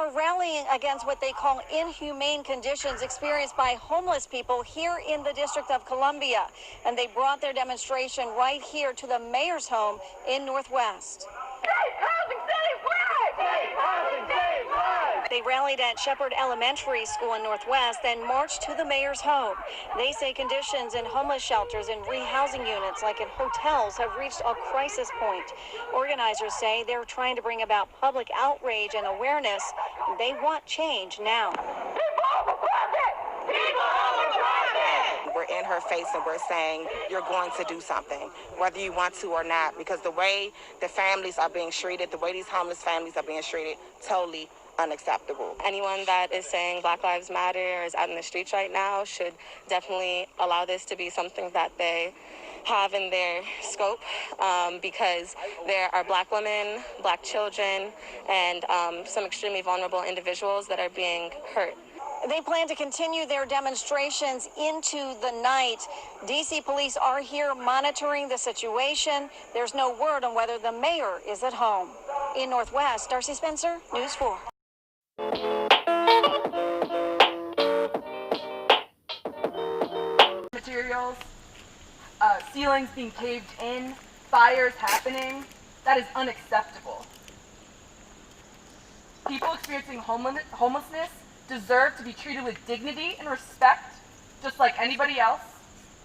are rallying against what they call inhumane conditions experienced by homeless people here in the District of Columbia. And they brought their demonstration right here to the mayor's home in Northwest. They rallied at Shepherd Elementary School in Northwest, then marched to the mayor's home. They say conditions in homeless shelters and rehousing units, like in hotels, have reached a crisis point. Organizers say they're trying to bring about public outrage and awareness. They want change now. We're in her face and we're saying, you're going to do something, whether you want to or not, because the way the families are being treated, the way these homeless families are being treated, totally unacceptable. Anyone that is saying Black Lives Matter or is out in the streets right now should definitely allow this to be something that they have in their scope, because there are Black women, Black children, and some extremely vulnerable individuals that are being hurt. They plan to continue their demonstrations into the night. D.C. police are here monitoring the situation. There's no word on whether the mayor is at home. In Northwest, Darcy Spencer, News 4. Materials, ceilings being caved in, fires happening, that is unacceptable. People experiencing homelessness deserve to be treated with dignity and respect, just like anybody else.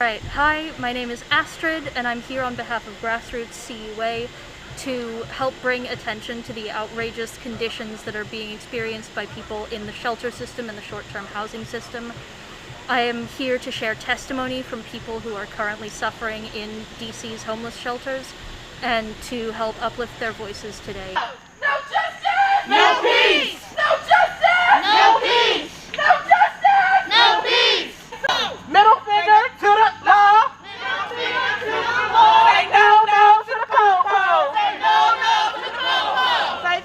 Right. Hi, my name is Astrid, and I'm here on behalf of Grassroots CUA to help bring attention to the outrageous conditions that are being experienced by people in the shelter system and the short-term housing system. I am here to share testimony from people who are currently suffering in DC's homeless shelters and to help uplift their voices today. No justice! No peace! No justice! No peace! No justice! No peace! Middle finger to the law! Middle finger to the law! Say no to the po-po! Say no to the po-po! Say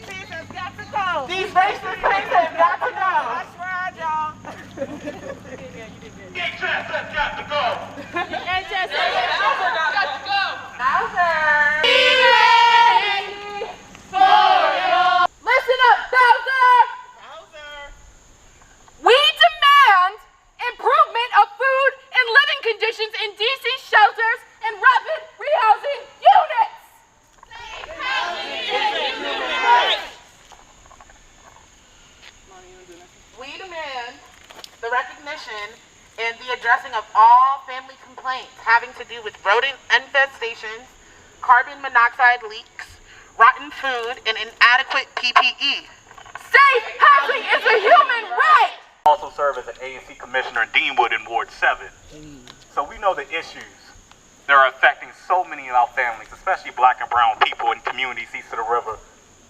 these has got to go! These racist things have got to go! I swear, y'all! DHS has got to go! DHS has got to go! Bowser! Be ready for your... Listen up, Bowser! We demand improvement of food and living conditions in DC shelters and rapid rehousing units! Safe housing is a human right! We demand the recognition and the addressing of all family complaints having to do with rodent infestations, carbon monoxide leaks, rotten food, and inadequate PPE. Safe housing is a human right! Also serve as an ANC commissioner in Deanwood in Ward 7. So we know the issues that are affecting so many of our families, especially Black and brown people in communities east of the river.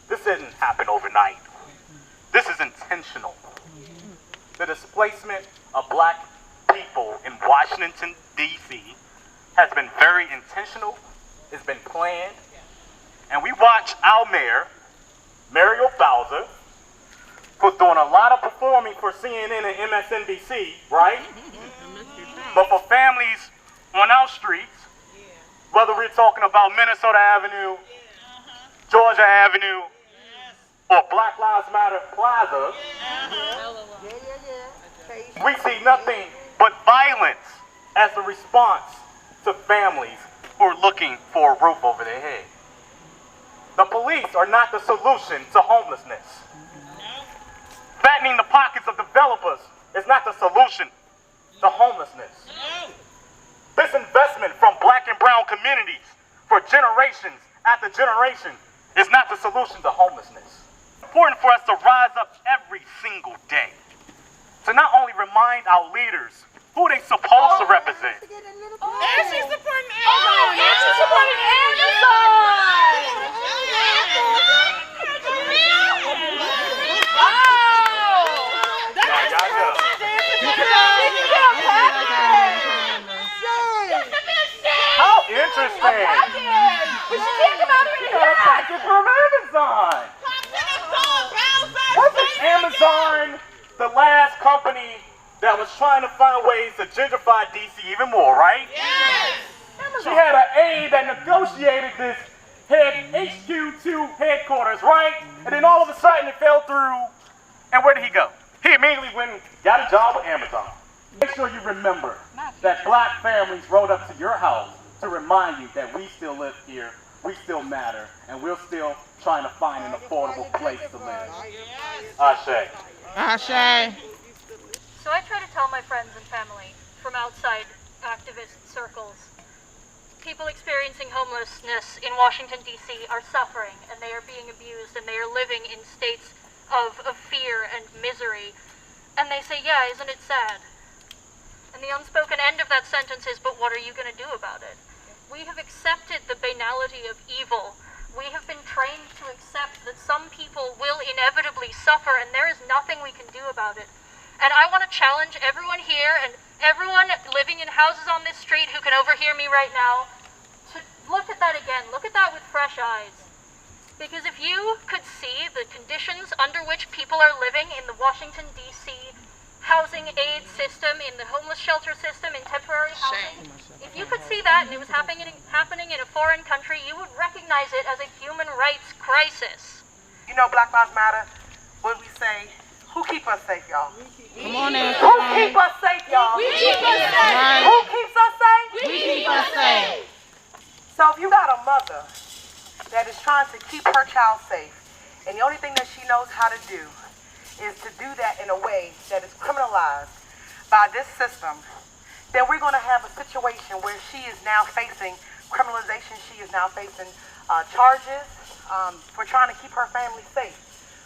This didn't happen overnight. This is intentional. The displacement of Black people in Washington, D.C. has been very intentional. It's been planned. And we watch our mayor, Muriel Bowser, who's doing a lot of performing for CNN and MSNBC, right? But for families on our streets, whether we're talking about Minnesota Avenue, Georgia Avenue, or Black Lives Matter Plaza, we see nothing but violence as a response to families who are looking for a roof over their head. The police are not the solution to homelessness. Fattening the pockets of developers is not the solution to homelessness. This investment from Black and brown communities for generations after generation is not the solution to homelessness. It's important for us to rise up every single day to not only remind our leaders who they supposed to represent. And she's supporting Amazon! And she's supporting Amazon! How interesting! But she can't come out here yet! Package from Amazon! Wasn't Amazon the last company that was trying to find ways to gentrify DC even more, right? Yes! She had an aide that negotiated this head HQ2 headquarters, right? And then all of a sudden it fell through. And where did he go? He immediately went and got a job with Amazon. Make sure you remember that black families rode up to your house to remind you that we still live here, we still matter, and we're still trying to find an affordable place to live. Ashe. Ashe. So I try to tell my friends and family from outside activist circles, people experiencing homelessness in Washington, D.C. are suffering, and they are being abused, and they are living in states of fear and misery. And they say, yeah, isn't it sad? And the unspoken end of that sentence is, but what are you going to do about it? We have accepted the banality of evil. We have been trained to accept that some people will inevitably suffer, and there is nothing we can do about it. And I want to challenge everyone here and everyone living in houses on this street who can overhear me right now to look at that again. Look at that with fresh eyes. Because if you could see the conditions under which people are living in the Washington, D.C. housing aid system, in the homeless shelter system, in temporary housing, if you could see that and it was happening in a foreign country, you would recognize it as a human rights crisis. You know, Black Lives Matter, when we say, who keep us safe, y'all? Come on in. Who keep us safe, y'all? We keep us safe. Right. Who keeps us safe? We keep us safe. So if you got a mother that is trying to keep her child safe, and the only thing that she knows how to do is to do that in a way that is criminalized by this system, then we're going to have a situation where she is now facing criminalization. She is now facing charges for trying to keep her family safe,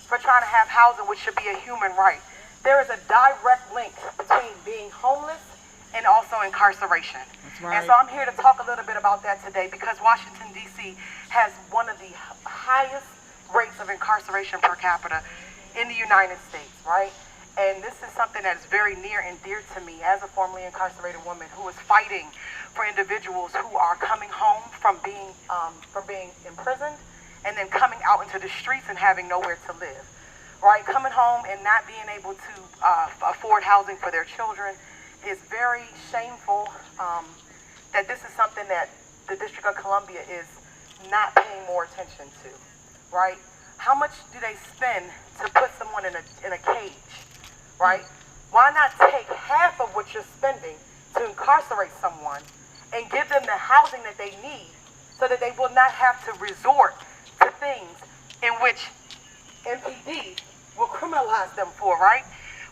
for trying to have housing, which should be a human right. There is a direct link between being homeless and also incarceration. That's right. And so I'm here to talk a little bit about that today, because Washington, D.C. has one of the highest rates of incarceration per capita in the United States, right? And this is something that is very near and dear to me as a formerly incarcerated woman who is fighting for individuals who are coming home from being imprisoned and then coming out into the streets and having nowhere to live, right? Coming home and not being able to afford housing for their children is very shameful. That this is something that the District of Columbia is not paying more attention to, right? How much do they spend to put someone in a cage, right? Why not take half of what you're spending to incarcerate someone and give them the housing that they need so that they will not have to resort to things in which MPD will criminalize them for, right?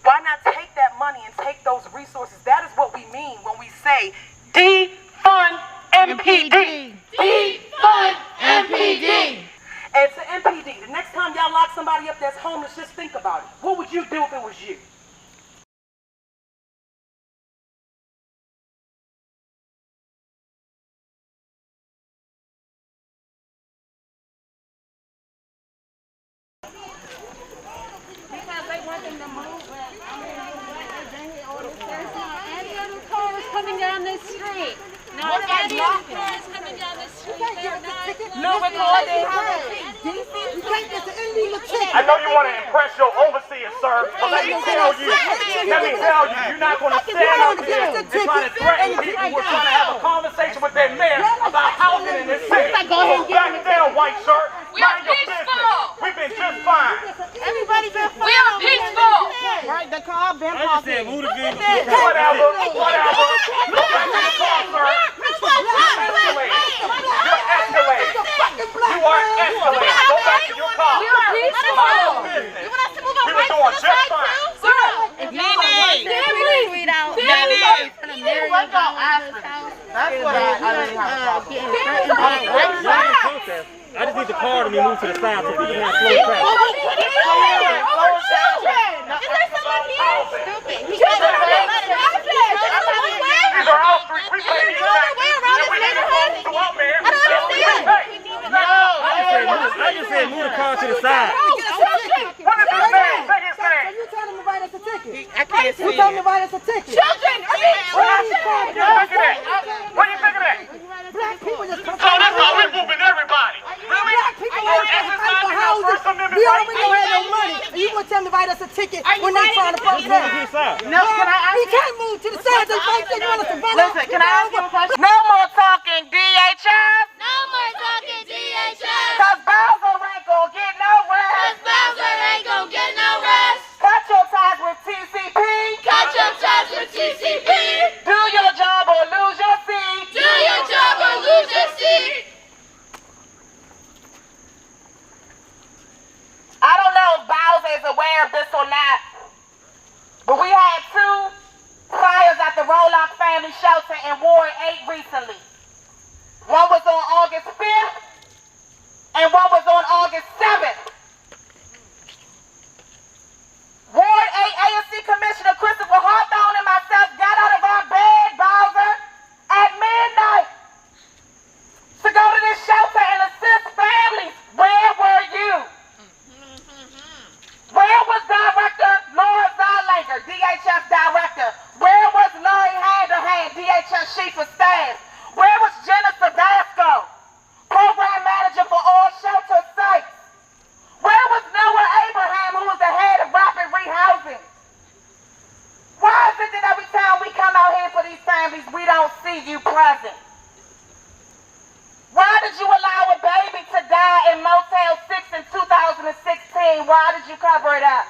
Why not take that money and take those resources? That is what we mean when we say defund MPD. Defund MPD. And to MPD, the next time y'all lock somebody up that's homeless, just think about it. What would you do if it was you? Because they want them to move. Any other car is coming down this street. No, any other car is coming down this street. No recording. You can't get the illegal ticket. I know you want to impress your overseer, sir, but let me tell you, you're not going to stand up here and try to threaten people who are trying to have a conversation with their mayor about housing in this city. Back down, white shirt. Mind your business. We've been just fine. Everybody been fine. We are peaceful. Right, the car been parking. Whatever. Go back to the car, sir. You're escalating. You are escalating. Go back to your car. We are peaceful. Mind your business. You want us to move We were doing just fine. That's what I really have a problem. I just need the car to be moved to the side so people can have flow traffic. These are our streets. We pay these taxes. And we need to go to our mayor. I just said move the car to the side. What is his name? Say his name. You tell them to write us a ticket. I can't see You tell them to write us a ticket. Children are being What do you think of that? Black people just come So that's how we're moving everybody. Really? Black people ain't fight for housing. We already don't have no money. And you gonna tell them to write us a ticket when they trying to post that? No, can I ask We can't move to the side. They fight you want us to run. Listen, can I ask you a question? No more talking DHS. No more talking DHS. family shelter in Ward 8 recently. One was on August 5th, and one was on August 7th. Ward 8 AFC Commissioner Christopher Hawthorne and myself got out of our bed, Bowser, at midnight to go to this shelter and assist families. Where were you? Where was Director Laura Zalanger, DHS Director? Where was Larry Handerhand, DHS Chief of Staff? Where was Jenna Savasco, Program Manager for all shelter sites? Where was Noah Abraham, who was the head of Rapid Rehousing? Why is it that every time we come out here for these families, we don't see you present? Why did you allow a baby to die in Motel 6 in 2016? Why did you cover it up?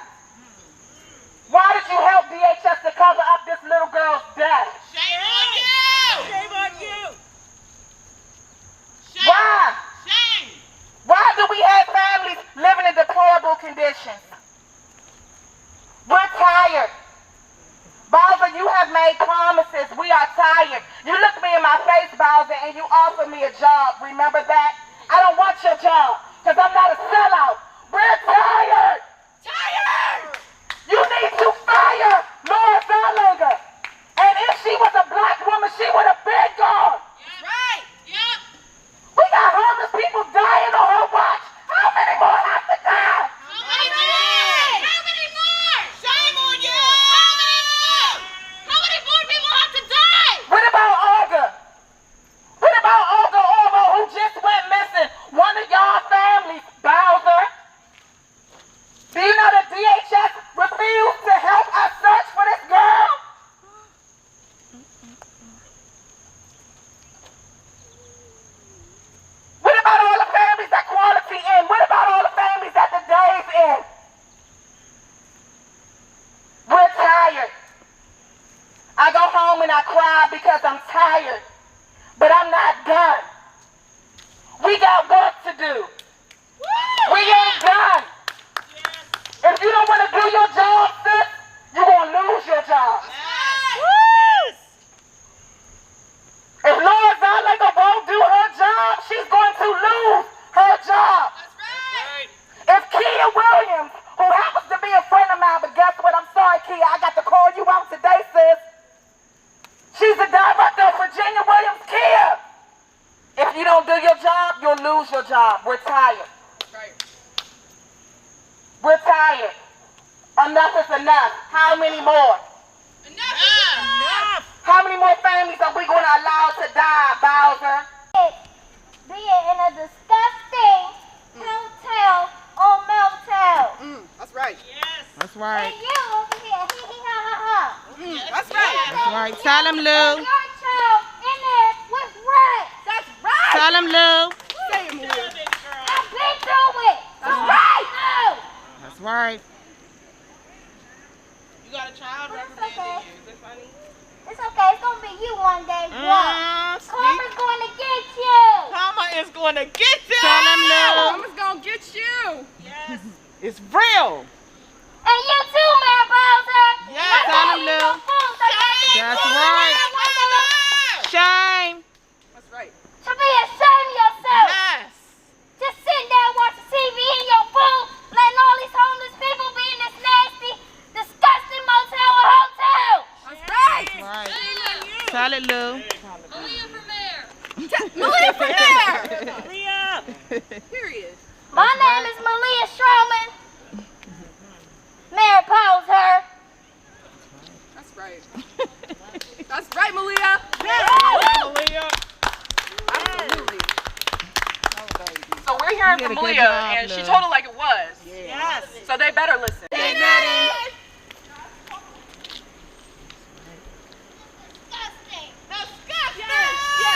Why did you help DHS to cover up this little girl's death? Shame on you! Shame on you! Shame. Why? Shame! Why do we have families living in deplorable conditions? We're tired. Bowser, you have made promises. We are tired. You looked me in my face, Bowser, and you offered me a job. Remember that? I don't want your job, because I'm not a sellout. We're tired. Tired! You need to fire Laura Zalanger. And if she was a black woman, she would have been gone. That's right. Yep. We got homeless people dying on her watch. How many more have to die? How many more? How many more? Shame on you! How many more? How many more people have to die? What about Olga? What about Olga Ormo, who just went missing? One of y'all families, Bowser. Do you know that DHS refused to help us search for this girl? What about all the families that Quality in? What about all the families that the Days in? We're tired. I go home and I cry because I'm tired. But I'm not done. We got work to do. We ain't done. If you don't want to do your job, sis, you're going to lose your job. If Laura Zalanger won't do her job, she's going to lose her job. If Kia Williams, who happens to be a friend of mine, but guess what? I'm sorry, Kia, I got to call you out today, sis. She's the director of Virginia Williams Kia. If you don't do your job, you'll lose your job. We're tired. We're tired. Enough is enough. How many more? Enough! How many more families are we going to allow to die, Bowser? Being in a disgusting hotel or motel. That's right. Yes. That's right. And you over here, hee hee ha ha ha. That's right. That's right. Tell him, Lou. And your child in there with rats. That's right! Tell him, Lou. Say it, Malia. I've been through it. That's right! No. That's right. You got a child Well, it's reprimanding okay. you. Is that funny? It's okay. It's going to be you one day. What? Karma's going to get you. Mama is going to get you. Tell him, Lou. Mama's gonna get you! Yes. It's real. And you too, Mayor Bowser. Yes, tell him, Lou. That's right. Shame. That's right. To be ashamed of yourself. Yes. Just sitting there watching TV in your booth, letting all these homeless people be in this nasty, disgusting motel or hotel. That's right! Right. Tell it, Lou. Malia for mayor! Malia for mayor! Period. My name is Malia Stroman. Mayor Bowser. That's right. That's right, Malia! Malia. Absolutely. So we're hearing You did from a good Malia, job, and she Lou. told it like it was. Yes. So they better listen. Dignity.